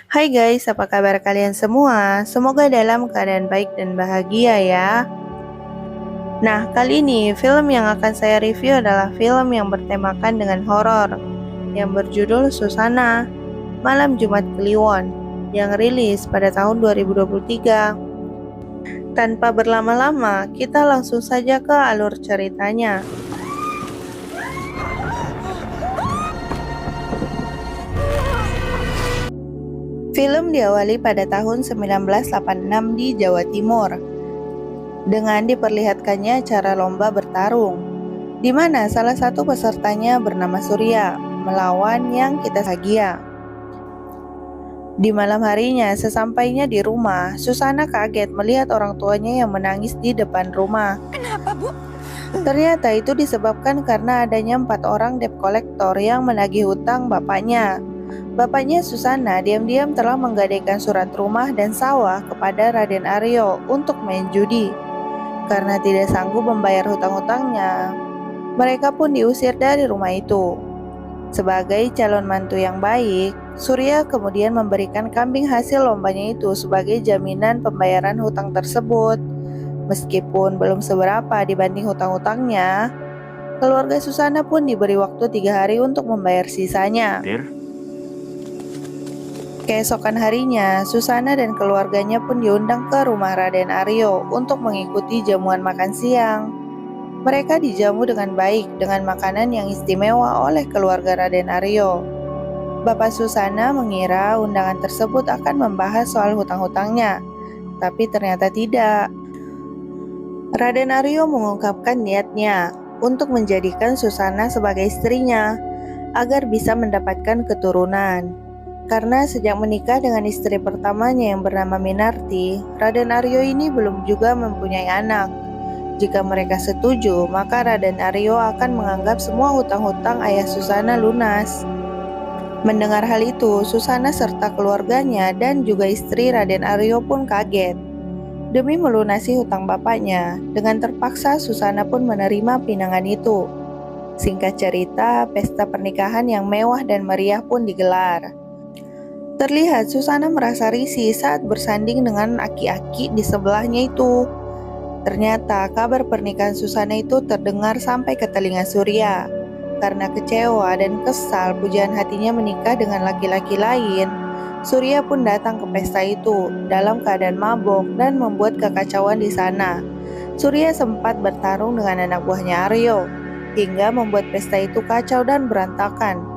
Hai guys, apa kabar kalian semua? Semoga dalam keadaan baik dan bahagia ya. Nah, kali ini film yang akan saya review adalah film yang bertemakan dengan horor yang berjudul Susana, Malam Jumat Kliwon yang rilis pada tahun 2023. Tanpa berlama-lama, kita langsung saja ke alur ceritanya. Film diawali pada tahun 1986 di Jawa Timur dengan diperlihatkannya cara lomba bertarung, di mana salah satu pesertanya bernama Surya melawan yang kita Sagia. Di malam harinya, sesampainya di rumah, Susana kaget melihat orang tuanya yang menangis di depan rumah. Kenapa, Bu? Ternyata itu disebabkan karena adanya 4 orang debt collector yang menagih hutang bapaknya. Bapaknya Susana diam-diam telah menggadaikan surat rumah dan sawah kepada Raden Aryo untuk main judi. Karena tidak sanggup membayar hutang-hutangnya, mereka pun diusir dari rumah itu. Sebagai calon mantu yang baik, Surya kemudian memberikan kambing hasil lombanya itu sebagai jaminan pembayaran hutang tersebut. Meskipun belum seberapa dibanding hutang-hutangnya, keluarga Susana pun diberi waktu 3 hari untuk membayar sisanya. Keesokan harinya, Susana dan keluarganya pun diundang ke rumah Raden Aryo untuk mengikuti jamuan makan siang. Mereka dijamu dengan baik dengan makanan yang istimewa oleh keluarga Raden Aryo. Bapak Susana mengira undangan tersebut akan membahas soal hutang-hutangnya, tapi ternyata tidak. Raden Aryo mengungkapkan niatnya untuk menjadikan Susana sebagai istrinya agar bisa mendapatkan keturunan. Karena sejak menikah dengan istri pertamanya yang bernama Minarti, Raden Aryo ini belum juga mempunyai anak. Jika mereka setuju, maka Raden Aryo akan menganggap semua hutang-hutang ayah Susana lunas. Mendengar hal itu, Susana serta keluarganya dan juga istri Raden Aryo pun kaget. Demi melunasi hutang bapaknya, dengan terpaksa Susana pun menerima pinangan itu. Singkat cerita, pesta pernikahan yang mewah dan meriah pun digelar. Terlihat Susana merasa risih saat bersanding dengan aki-aki di sebelahnya itu. Ternyata kabar pernikahan Susana itu terdengar sampai ke telinga Surya. Karena kecewa dan kesal pujian hatinya menikah dengan laki-laki lain, Surya pun datang ke pesta itu dalam keadaan mabok dan membuat kekacauan di sana. Surya sempat bertarung dengan anak buahnya Aryo, hingga membuat pesta itu kacau dan berantakan.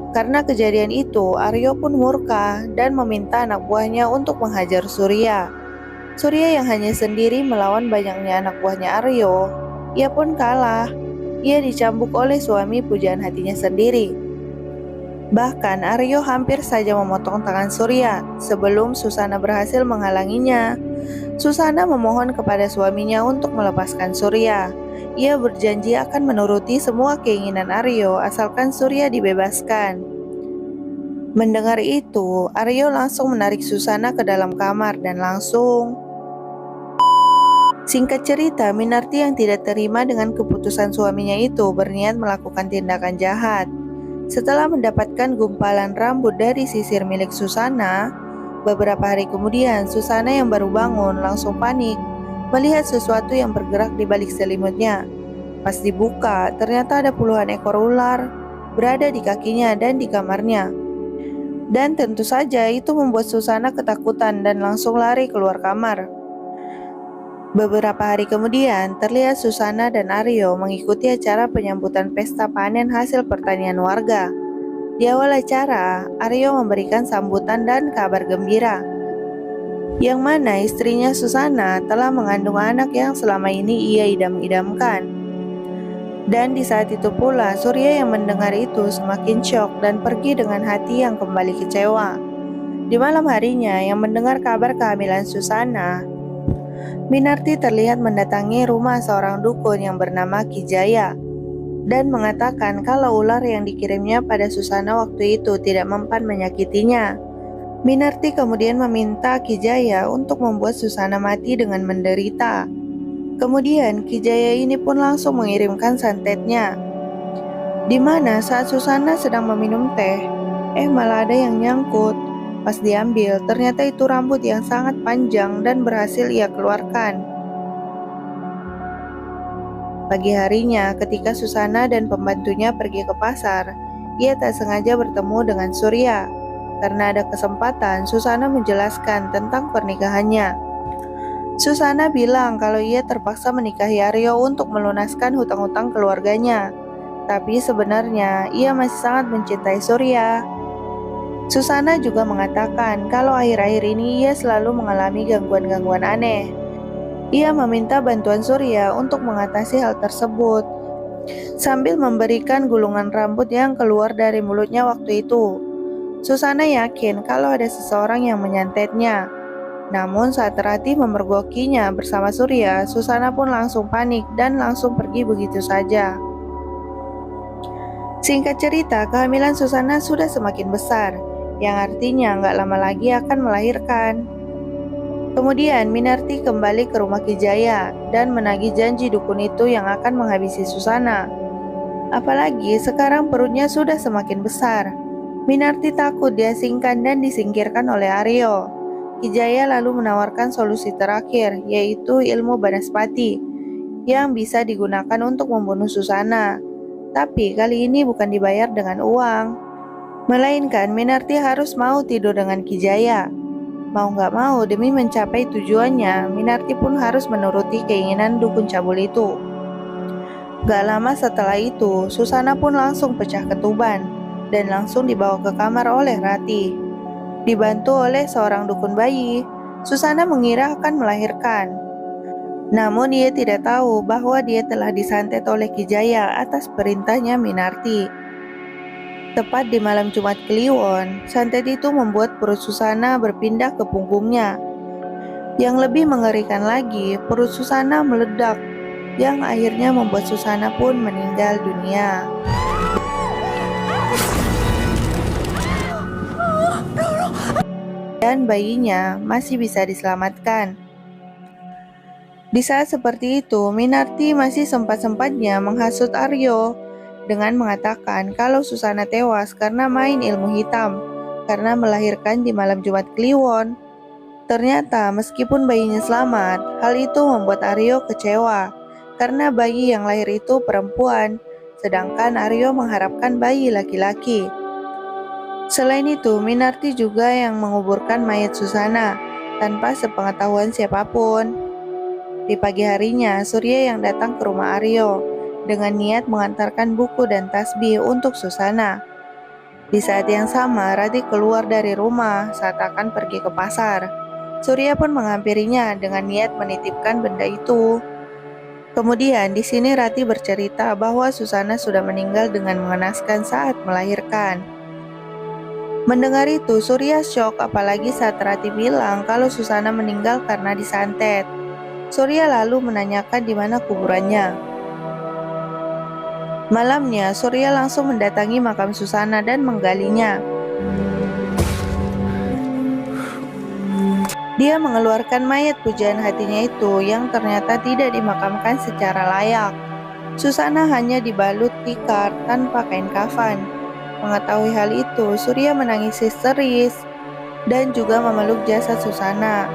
Karena kejadian itu, Aryo pun murka dan meminta anak buahnya untuk menghajar Surya. Surya yang hanya sendiri melawan banyaknya anak buahnya Aryo, ia pun kalah. Ia dicambuk oleh suami pujaan hatinya sendiri. Bahkan Aryo hampir saja memotong tangan Surya sebelum Susana berhasil menghalanginya. Susana memohon kepada suaminya untuk melepaskan Surya. Ia berjanji akan menuruti semua keinginan Aryo asalkan Surya dibebaskan. Mendengar itu, Aryo langsung menarik Susana ke dalam kamar dan langsung. Singkat cerita, Minarti yang tidak terima dengan keputusan suaminya itu berniat melakukan tindakan jahat. Setelah mendapatkan gumpalan rambut dari sisir milik Susana, beberapa hari kemudian Susana yang baru bangun langsung panik melihat sesuatu yang bergerak di balik selimutnya. Pas dibuka, ternyata ada puluhan ekor ular berada di kakinya dan di kamarnya. Dan tentu saja itu membuat Susana ketakutan dan langsung lari keluar kamar. Beberapa hari kemudian, terlihat Susana dan Aryo mengikuti acara penyambutan pesta panen hasil pertanian warga. Di awal acara, Aryo memberikan sambutan dan kabar gembira, yang mana istrinya Susana telah mengandung anak yang selama ini ia idam-idamkan. Dan di saat itu pula, Surya yang mendengar itu semakin syok dan pergi dengan hati yang kembali kecewa. Di malam harinya, yang mendengar kabar kehamilan Susana, Minarti terlihat mendatangi rumah seorang dukun yang bernama Kijaya dan mengatakan kalau ular yang dikirimnya pada Susana waktu itu tidak mempan menyakitinya. Minarti kemudian meminta Kijaya untuk membuat Susana mati dengan menderita. Kemudian Kijaya ini pun langsung mengirimkan santetnya, di mana saat Susana sedang meminum teh, malah ada yang nyangkut. Pas diambil, ternyata itu rambut yang sangat panjang dan berhasil ia keluarkan. Pagi harinya, ketika Susana dan pembantunya pergi ke pasar, ia tak sengaja bertemu dengan Surya. Karena ada kesempatan, Susana menjelaskan tentang pernikahannya. Susana bilang kalau ia terpaksa menikahi Aryo untuk melunaskan hutang-hutang keluarganya. Tapi sebenarnya ia masih sangat mencintai Surya. Susana juga mengatakan kalau akhir-akhir ini ia selalu mengalami gangguan-gangguan aneh. Ia meminta bantuan Surya untuk mengatasi hal tersebut, sambil memberikan gulungan rambut yang keluar dari mulutnya waktu itu. Susana yakin kalau ada seseorang yang menyantetnya. Namun saat Rati memergokinya bersama Surya, Susana pun langsung panik dan langsung pergi begitu saja. Singkat cerita, kehamilan Susana sudah semakin besar, yang artinya nggak lama lagi akan melahirkan. Kemudian Minarti kembali ke rumah Kijaya dan menagih janji dukun itu yang akan menghabisi Susana. Apalagi sekarang perutnya sudah semakin besar. Minarti takut diasingkan dan disingkirkan oleh Aryo. Kijaya lalu menawarkan solusi terakhir, yaitu ilmu Banaspati, yang bisa digunakan untuk membunuh Susana. Tapi kali ini bukan dibayar dengan uang, melainkan Minarti harus mau tidur dengan Kijaya. Mau gak mau, demi mencapai tujuannya, Minarti pun harus menuruti keinginan dukun cabul itu. Gak lama setelah itu, Susana pun langsung pecah ketuban dan langsung dibawa ke kamar oleh Rati. Dibantu oleh seorang dukun bayi, Susana mengira akan melahirkan. Namun ia tidak tahu bahwa dia telah disantet oleh Kijaya atas perintahnya Minarti. Tepat di malam Jumat Kliwon, santet itu membuat perut Susana berpindah ke punggungnya. Yang lebih mengerikan lagi, perut Susana meledak, yang akhirnya membuat Susana pun meninggal dunia. Dan bayinya masih bisa diselamatkan. Di saat seperti itu, Minarti masih sempat-sempatnya menghasut Aryo dengan mengatakan kalau Susana tewas karena main ilmu hitam, karena melahirkan di malam Jumat Kliwon. Ternyata meskipun bayinya selamat, hal itu membuat Aryo kecewa, karena bayi yang lahir itu perempuan, sedangkan Aryo mengharapkan bayi laki-laki. Selain itu, Minarti juga yang menguburkan mayat Susana, tanpa sepengetahuan siapapun. Di pagi harinya, Surya yang datang ke rumah Aryo, dengan niat mengantarkan buku dan tasbih untuk Susana. Di saat yang sama, Rati keluar dari rumah saat akan pergi ke pasar. Surya pun menghampirinya dengan niat menitipkan benda itu. Kemudian di sini Rati bercerita bahwa Susana sudah meninggal dengan mengenaskan saat melahirkan. Mendengar itu, Surya syok apalagi saat Rati bilang kalau Susana meninggal karena disantet. Surya lalu menanyakan di mana kuburannya. Malamnya, Surya langsung mendatangi makam Susana dan menggalinya. Dia mengeluarkan mayat pujaan hatinya itu yang ternyata tidak dimakamkan secara layak. Susana hanya dibalut tikar tanpa kain kafan. Mengetahui hal itu, Surya menangis histeris dan juga memeluk jasad Susana.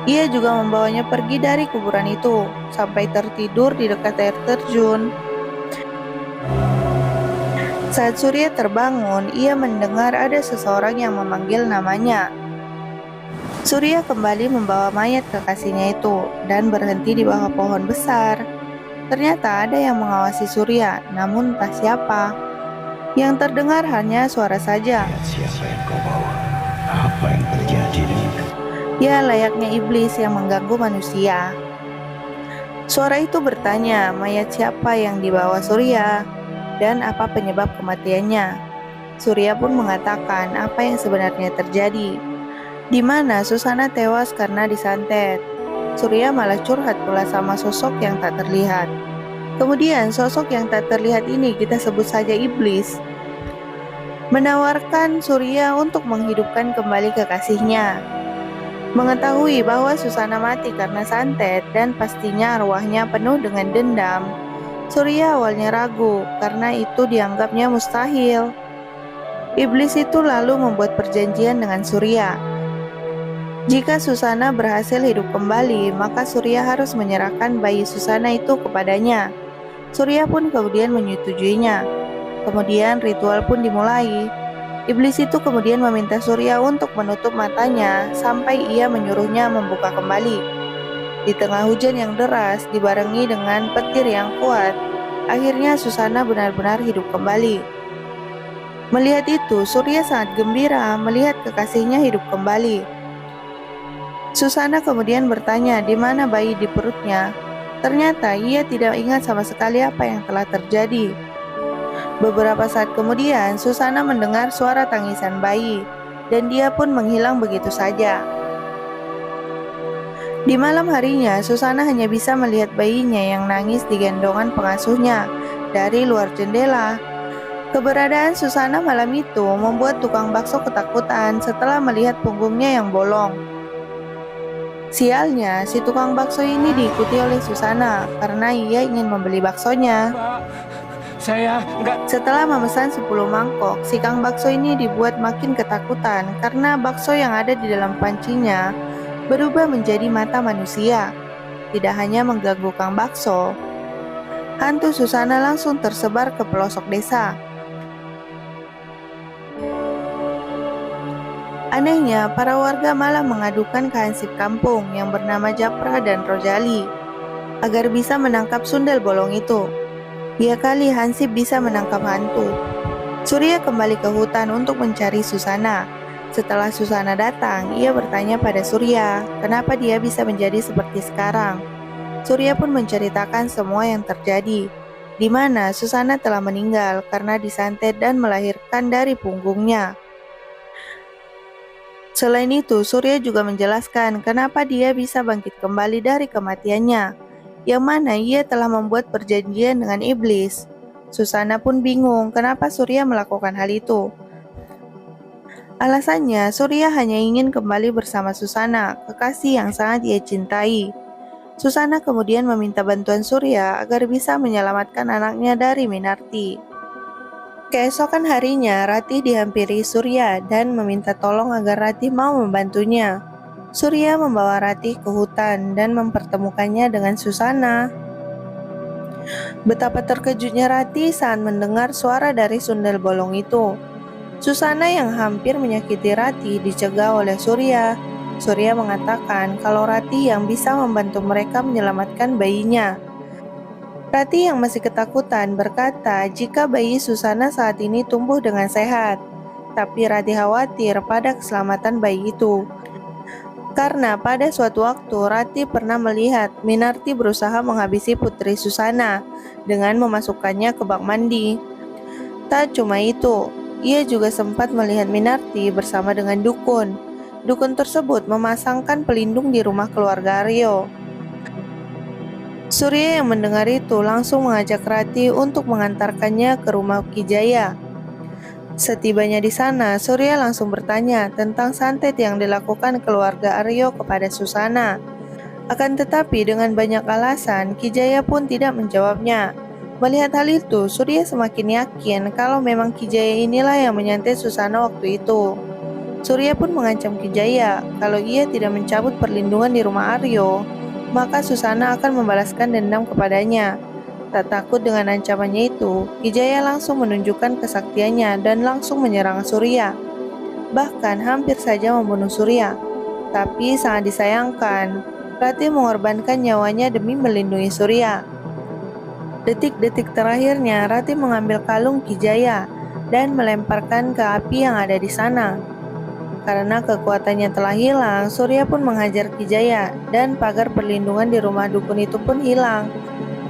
Ia juga membawanya pergi dari kuburan itu sampai tertidur di dekat air terjun. Saat Surya terbangun, ia mendengar ada seseorang yang memanggil namanya. Surya kembali membawa mayat kekasihnya itu dan berhenti di bawah pohon besar. Ternyata ada yang mengawasi Surya, namun entah siapa. Yang terdengar hanya suara saja. Siapa yang kau bawa? Apa yang terjadi denganmu? Ya, layaknya iblis yang mengganggu manusia. Suara itu bertanya, mayat siapa yang dibawa Surya? Dan apa penyebab kematiannya? Surya pun mengatakan apa yang sebenarnya terjadi, di mana Susana tewas karena disantet. Surya malah curhat pula sama sosok yang tak terlihat. Kemudian sosok yang tak terlihat ini kita sebut saja iblis, menawarkan Surya untuk menghidupkan kembali kekasihnya. Mengetahui bahwa Susana mati karena santet dan pastinya arwahnya penuh dengan dendam, Surya awalnya ragu karena itu dianggapnya mustahil. Iblis itu lalu membuat perjanjian dengan Surya. Jika Susana berhasil hidup kembali, maka Surya harus menyerahkan bayi Susana itu kepadanya. Surya pun kemudian menyetujuinya. Kemudian ritual pun dimulai. Iblis itu kemudian meminta Surya untuk menutup matanya sampai ia menyuruhnya membuka kembali. Di tengah hujan yang deras dibarengi dengan petir yang kuat, akhirnya Susana benar-benar hidup kembali. Melihat itu, Surya sangat gembira melihat kekasihnya hidup kembali. Susana kemudian bertanya di mana bayi di perutnya. Ternyata ia tidak ingat sama sekali apa yang telah terjadi. Beberapa saat kemudian, Susana mendengar suara tangisan bayi, dan dia pun menghilang begitu saja. Di malam harinya, Susana hanya bisa melihat bayinya yang nangis di gendongan pengasuhnya dari luar jendela. Keberadaan Susana malam itu membuat tukang bakso ketakutan setelah melihat punggungnya yang bolong. Sialnya, si tukang bakso ini diikuti oleh Susana karena ia ingin membeli baksonya. Mbak, saya nggak... Setelah memesan 10 mangkok, si kang bakso ini dibuat makin ketakutan karena bakso yang ada di dalam pancinya berubah menjadi mata manusia. Tidak hanya mengganggu kang bakso, hantu Susana langsung tersebar ke pelosok desa. Anehnya, para warga malah mengadukan ke hansip kampung yang bernama Japra dan Rojali agar bisa menangkap sundel bolong itu. Ya kali hansip bisa menangkap hantu. Surya kembali ke hutan untuk mencari Susana. Setelah Susana datang, ia bertanya pada Surya, kenapa dia bisa menjadi seperti sekarang. Surya pun menceritakan semua yang terjadi, di mana Susana telah meninggal karena disantet dan melahirkan dari punggungnya. Selain itu, Surya juga menjelaskan kenapa dia bisa bangkit kembali dari kematiannya, yang mana ia telah membuat perjanjian dengan iblis. Susana pun bingung kenapa Surya melakukan hal itu. Alasannya, Surya hanya ingin kembali bersama Susana, kekasih yang sangat ia cintai. Susana kemudian meminta bantuan Surya agar bisa menyelamatkan anaknya dari Minarti. Keesokan harinya, Ratih dihampiri Surya dan meminta tolong agar Ratih mau membantunya. Surya membawa Ratih ke hutan dan mempertemukannya dengan Susana. Betapa terkejutnya Ratih saat mendengar suara dari sundel bolong itu. Susana yang hampir menyakiti Ratih dicegah oleh Surya. Surya mengatakan kalau Ratih yang bisa membantu mereka menyelamatkan bayinya. Ratih yang masih ketakutan berkata jika bayi Susana saat ini tumbuh dengan sehat. Tapi Ratih khawatir pada keselamatan bayi itu. Karena pada suatu waktu Ratih pernah melihat Minarti berusaha menghabisi putri Susana dengan memasukkannya ke bak mandi. Tak cuma itu, ia juga sempat melihat Minarti bersama dengan dukun. Dukun tersebut memasangkan pelindung di rumah keluarga Aryo. Surya yang mendengar itu langsung mengajak Ratih untuk mengantarkannya ke rumah Kijaya. Setibanya di sana, Surya langsung bertanya tentang santet yang dilakukan keluarga Aryo kepada Susana. Akan tetapi dengan banyak alasan, Kijaya pun tidak menjawabnya. Melihat hal itu, Surya semakin yakin kalau memang Kijaya inilah yang menyantet Susana waktu itu. Surya pun mengancam Kijaya kalau ia tidak mencabut perlindungan di rumah Aryo, maka Susana akan membalaskan dendam kepadanya. Tak takut dengan ancamannya itu, Kijaya langsung menunjukkan kesaktiannya dan langsung menyerang Surya. Bahkan hampir saja membunuh Surya. Tapi sangat disayangkan, Ratih mengorbankan nyawanya demi melindungi Surya. Detik-detik terakhirnya, Ratih mengambil kalung Kijaya dan melemparkan ke api yang ada di sana. Karena kekuatannya telah hilang, Surya pun menghajar Kijaya dan pagar perlindungan di rumah dukun itu pun hilang.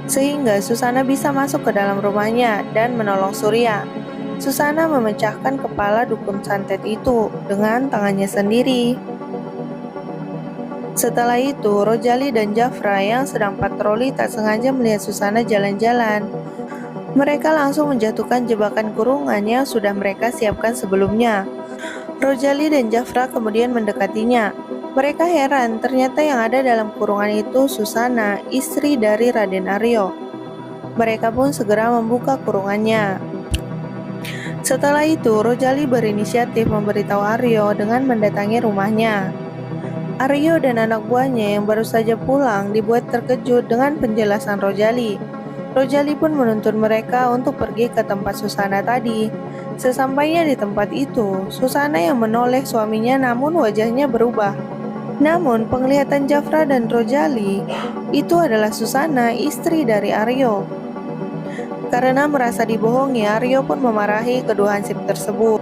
Sehingga Susana bisa masuk ke dalam rumahnya dan menolong Surya. Susana memecahkan kepala dukun santet itu dengan tangannya sendiri. Setelah itu, Rojali dan Jafra yang sedang patroli tak sengaja melihat Susana jalan-jalan. Mereka langsung menjatuhkan jebakan kurungan yang sudah mereka siapkan sebelumnya. Rojali dan Jafra kemudian mendekatinya. Mereka heran ternyata yang ada dalam kurungan itu Susana, istri dari Raden Aryo. Mereka pun segera membuka kurungannya. Setelah itu, Rojali berinisiatif memberitahu Aryo dengan mendatangi rumahnya. Aryo dan anak buahnya yang baru saja pulang dibuat terkejut dengan penjelasan Rojali. Rojali pun menuntun mereka untuk pergi ke tempat Susana tadi. Sesampainya di tempat itu, Susana yang menoleh suaminya namun wajahnya berubah. Namun penglihatan Jafra dan Rojali itu adalah Susana, istri dari Aryo. Karena merasa dibohongi, Aryo pun memarahi kedua hansip tersebut.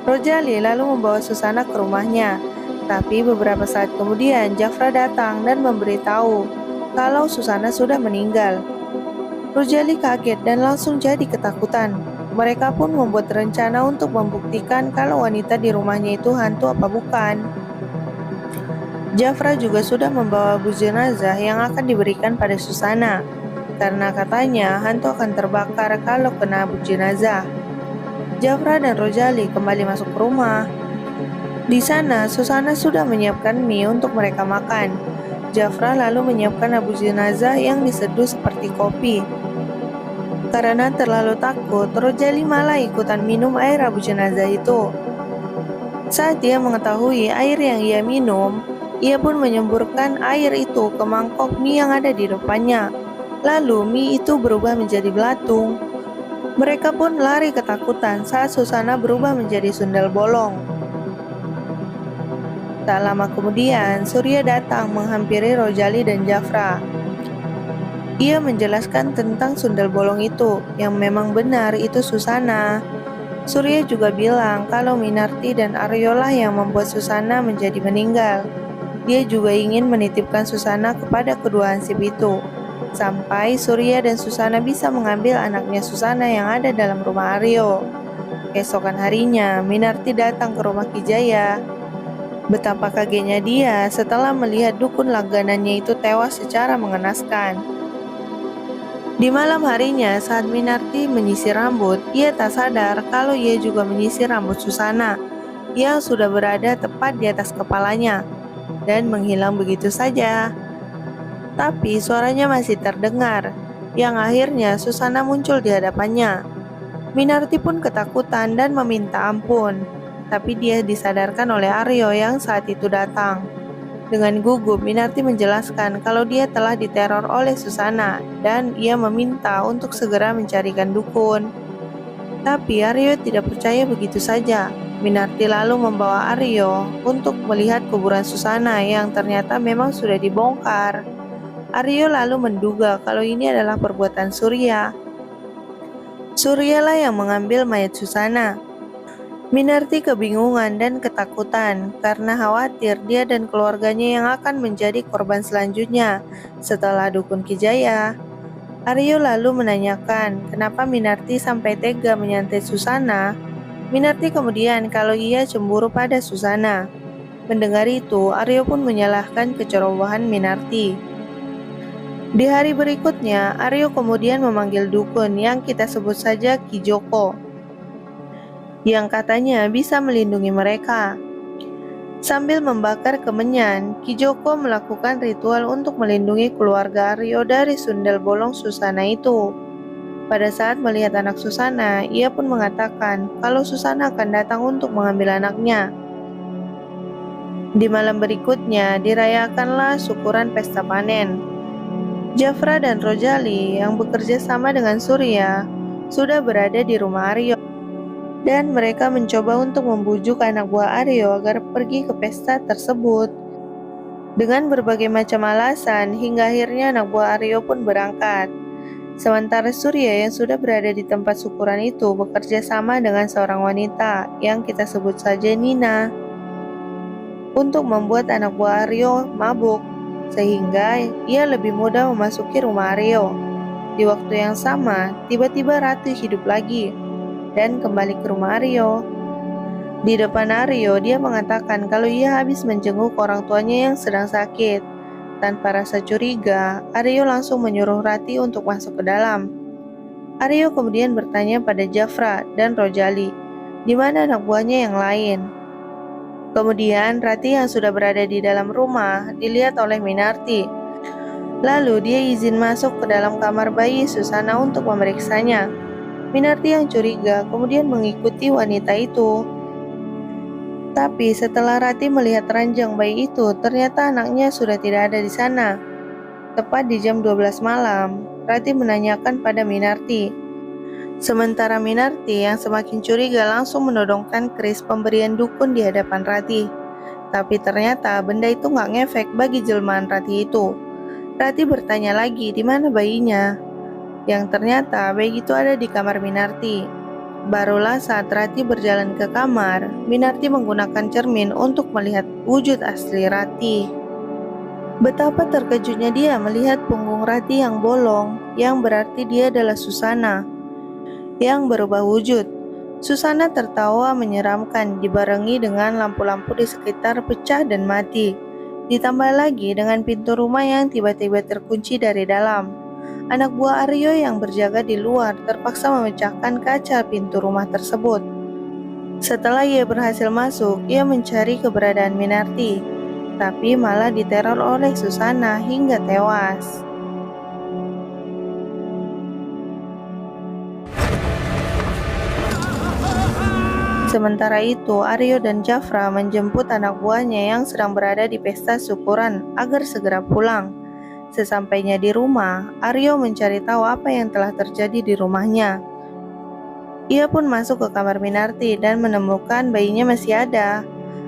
Rojali lalu membawa Susana ke rumahnya. Tapi beberapa saat kemudian Jafra datang dan memberitahu kalau Susana sudah meninggal. Rojali kaget dan langsung jadi ketakutan. Mereka pun membuat rencana untuk membuktikan kalau wanita di rumahnya itu hantu apa bukan. Jafra juga sudah membawa bus jenazah yang akan diberikan pada Susana. Karena katanya hantu akan terbakar kalau kena bus jenazah. Jafra dan Rojali kembali masuk ke rumah. Di sana, Susana sudah menyiapkan mie untuk mereka makan. Jafra lalu menyiapkan abu jenazah yang diseduh seperti kopi. Karena terlalu takut, Rojali malah ikutan minum air abu jenazah itu. Saat dia mengetahui air yang ia minum, ia pun menyemburkan air itu ke mangkok mie yang ada di depannya. Lalu mie itu berubah menjadi belatung. Mereka pun lari ketakutan saat Susana berubah menjadi sundal bolong. Tak lama kemudian, Surya datang menghampiri Rojali dan Jafra. Ia menjelaskan tentang sundal bolong itu, yang memang benar itu Susana. Surya juga bilang kalau Minarti dan Aryo lah yang membuat Susana menjadi meninggal. Dia juga ingin menitipkan Susana kepada kedua hansip itu, sampai Surya dan Susana bisa mengambil anaknya Susana yang ada dalam rumah Aryo. Keesokan harinya, Minarti datang ke rumah Kijaya. Betapa kagetnya dia setelah melihat dukun langganannya itu tewas secara mengenaskan. Di malam harinya, saat Minarti menyisir rambut, ia tak sadar kalau ia juga menyisir rambut Susana yang sudah berada tepat di atas kepalanya dan menghilang begitu saja. Tapi suaranya masih terdengar, yang akhirnya Susana muncul di hadapannya. Minarti pun ketakutan dan meminta ampun, tapi dia disadarkan oleh Aryo yang saat itu datang. Dengan gugup, Minarti menjelaskan kalau dia telah diteror oleh Susana dan ia meminta untuk segera mencarikan dukun. Tapi Aryo tidak percaya begitu saja. Minarti lalu membawa Aryo untuk melihat kuburan Susana yang ternyata memang sudah dibongkar. Aryo lalu menduga kalau ini adalah perbuatan Surya. Suryalah yang mengambil mayat Susana. Minarti kebingungan dan ketakutan karena khawatir dia dan keluarganya yang akan menjadi korban selanjutnya setelah dukun Kijaya. Aryo lalu menanyakan kenapa Minarti sampai tega menyantet Susana. Minarti kemudian kalau ia cemburu pada Susana. Mendengar itu, Aryo pun menyalahkan kecerobohan Minarti. Di hari berikutnya, Aryo kemudian memanggil dukun yang kita sebut saja Ki Joko, yang katanya bisa melindungi mereka. Sambil membakar kemenyan, Ki Joko melakukan ritual untuk melindungi keluarga Aryo dari sundal bolong Susana itu. Pada saat melihat anak Susana, ia pun mengatakan kalau Susana akan datang untuk mengambil anaknya. Di malam berikutnya, dirayakanlah syukuran pesta panen. Jafra dan Rojali yang bekerja sama dengan Surya sudah berada di rumah Aryo. Dan mereka mencoba untuk membujuk anak buah Aryo agar pergi ke pesta tersebut. Dengan berbagai macam alasan, hingga akhirnya anak buah Aryo pun berangkat. Sementara Surya yang sudah berada di tempat syukuran itu bekerja sama dengan seorang wanita yang kita sebut saja Nina untuk membuat anak buah Aryo mabuk, sehingga ia lebih mudah memasuki rumah Aryo. Di waktu yang sama, tiba-tiba Ratu hidup lagi dan kembali ke rumah Aryo. Di depan Aryo, dia mengatakan kalau ia habis menjenguk orang tuanya yang sedang sakit. Tanpa rasa curiga, Aryo langsung menyuruh Rati untuk masuk ke dalam. Aryo kemudian bertanya pada Jafra dan Rojali, di mana anak buahnya yang lain. Kemudian Rati yang sudah berada di dalam rumah dilihat oleh Minarti. Lalu dia izin masuk ke dalam kamar bayi Susana untuk memeriksanya. Minarti yang curiga kemudian mengikuti wanita itu. Tapi setelah Rati melihat ranjang bayi itu, ternyata anaknya sudah tidak ada di sana. Tepat di jam 12 malam, Rati menanyakan pada Minarti. Sementara Minarti yang semakin curiga langsung menodongkan keris pemberian dukun di hadapan Rati. Tapi ternyata benda itu nggak ngefek bagi jelmaan Rati itu. Rati bertanya lagi di mana bayinya, yang ternyata bayi itu ada di kamar Minarti. Barulah saat Rati berjalan ke kamar, Minarti menggunakan cermin untuk melihat wujud asli Rati. Betapa terkejutnya dia melihat punggung Rati yang bolong, yang berarti dia adalah Susana, yang berubah wujud. Susana tertawa menyeramkan dibarengi dengan lampu-lampu di sekitar pecah dan mati. Ditambah lagi dengan pintu rumah yang tiba-tiba terkunci dari dalam. Anak buah Aryo yang berjaga di luar terpaksa memecahkan kaca pintu rumah tersebut. Setelah ia berhasil masuk, ia mencari keberadaan Minarti, tapi malah diteror oleh Susana hingga tewas. Sementara itu, Aryo dan Jafra menjemput anak buahnya yang sedang berada di pesta syukuran agar segera pulang. Sesampainya di rumah, Aryo mencari tahu apa yang telah terjadi di rumahnya. Ia pun masuk ke kamar Minarti dan menemukan bayinya masih ada.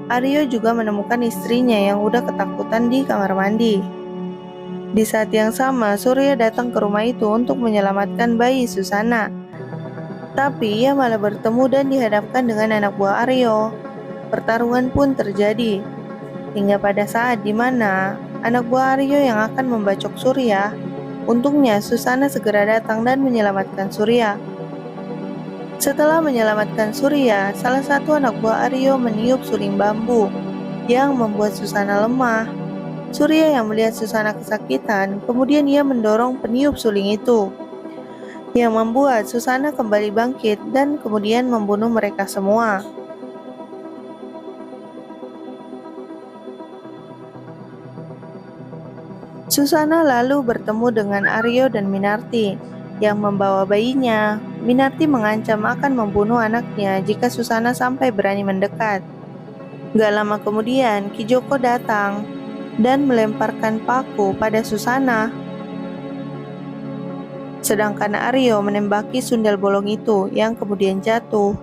Aryo juga menemukan istrinya yang udah ketakutan di kamar mandi. Di saat yang sama, Surya datang ke rumah itu untuk menyelamatkan bayi Susana. Tapi ia malah bertemu dan dihadapkan dengan anak buah Aryo. Pertarungan pun terjadi, hingga pada saat dimana anak buah Aryo yang akan membacok Surya. Untungnya Susana segera datang dan menyelamatkan Surya. Setelah menyelamatkan Surya, salah satu anak buah Aryo meniup suling bambu yang membuat Susana lemah. Surya yang melihat Susana kesakitan, kemudian ia mendorong peniup suling itu, yang membuat Susana kembali bangkit dan kemudian membunuh mereka semua. Susana lalu bertemu dengan Aryo dan Minarti yang membawa bayinya. Minarti mengancam akan membunuh anaknya jika Susana sampai berani mendekat. Gak lama kemudian, Ki Joko datang dan melemparkan paku pada Susana. Sedangkan Aryo menembaki sundal bolong itu yang kemudian jatuh.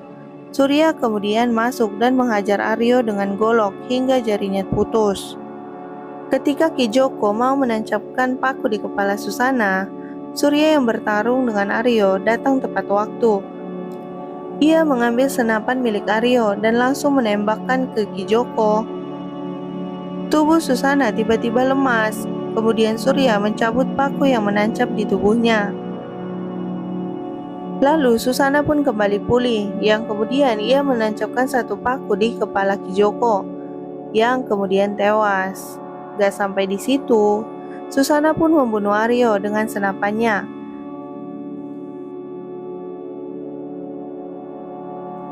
Surya kemudian masuk dan menghajar Aryo dengan golok hingga jarinya putus. Ketika Ki Joko mau menancapkan paku di kepala Susana, Surya yang bertarung dengan Aryo datang tepat waktu. Ia mengambil senapan milik Aryo dan langsung menembakkan ke Ki Joko. Tubuh Susana tiba-tiba lemas, kemudian Surya mencabut paku yang menancap di tubuhnya. Lalu Susana pun kembali pulih, yang kemudian ia menancapkan satu paku di kepala Ki Joko, yang kemudian tewas. Gak sampai di situ, Susana pun membunuh Aryo dengan senapannya.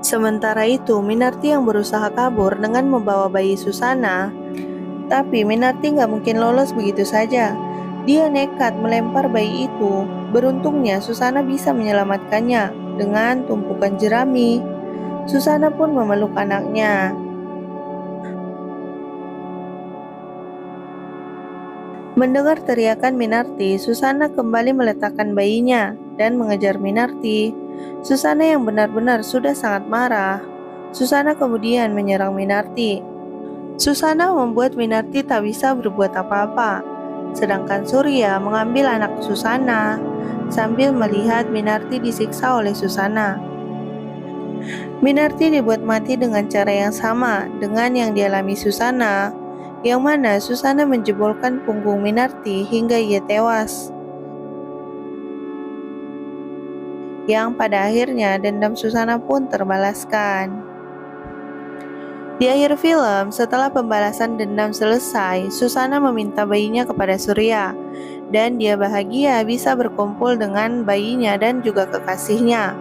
Sementara itu, Minarti yang berusaha kabur dengan membawa bayi Susana, tapi Minarti gak mungkin lolos begitu saja. Dia nekat melempar bayi itu. Beruntungnya Susana bisa menyelamatkannya dengan tumpukan jerami. Susana pun memeluk anaknya. Mendengar teriakan Minarti, Susana kembali meletakkan bayinya dan mengejar Minarti. Susana yang benar-benar sudah sangat marah. Susana kemudian menyerang Minarti. Susana membuat Minarti tak bisa berbuat apa-apa. Sedangkan Surya mengambil anak Susana sambil melihat Minarti disiksa oleh Susana. Minarti dibuat mati dengan cara yang sama dengan yang dialami Susana, yang mana Susana menjebolkan punggung Minarti hingga ia tewas. Yang pada akhirnya dendam Susana pun terbalaskan. Di akhir film, setelah pembalasan dendam selesai, Susana meminta bayinya kepada Surya, dan dia bahagia bisa berkumpul dengan bayinya dan juga kekasihnya.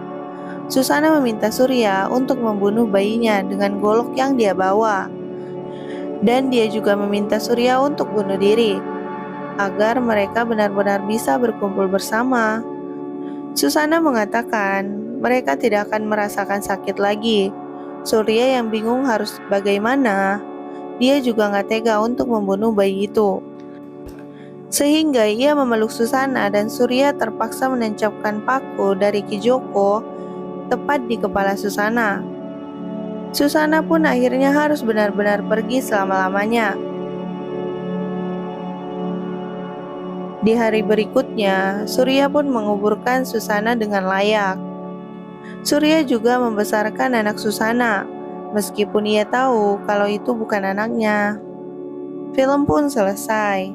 Susana meminta Surya untuk membunuh bayinya dengan golok yang dia bawa, dan dia juga meminta Surya untuk bunuh diri, agar mereka benar-benar bisa berkumpul bersama. Susana mengatakan mereka tidak akan merasakan sakit lagi. Surya yang bingung harus bagaimana. Dia juga gak tega untuk membunuh bayi itu. Sehingga ia memeluk Susana dan Surya terpaksa menancapkan paku dari Ki Joko tepat di kepala Susana. Susana pun akhirnya harus benar-benar pergi selama-lamanya. Di hari berikutnya, Surya pun menguburkan Susana dengan layak. Surya juga membesarkan anak Susana, meskipun ia tahu kalau itu bukan anaknya. Film pun selesai.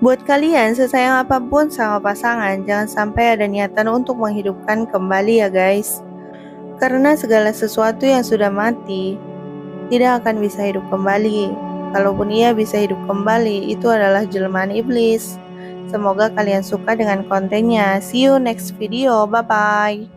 Buat kalian, sesayang apapun sama pasangan, jangan sampai ada niatan untuk menghidupkan kembali ya guys. Karena segala sesuatu yang sudah mati, tidak akan bisa hidup kembali. Kalaupun ia bisa hidup kembali, itu adalah jelmaan iblis. Semoga kalian suka dengan kontennya. See you next video. Bye-bye.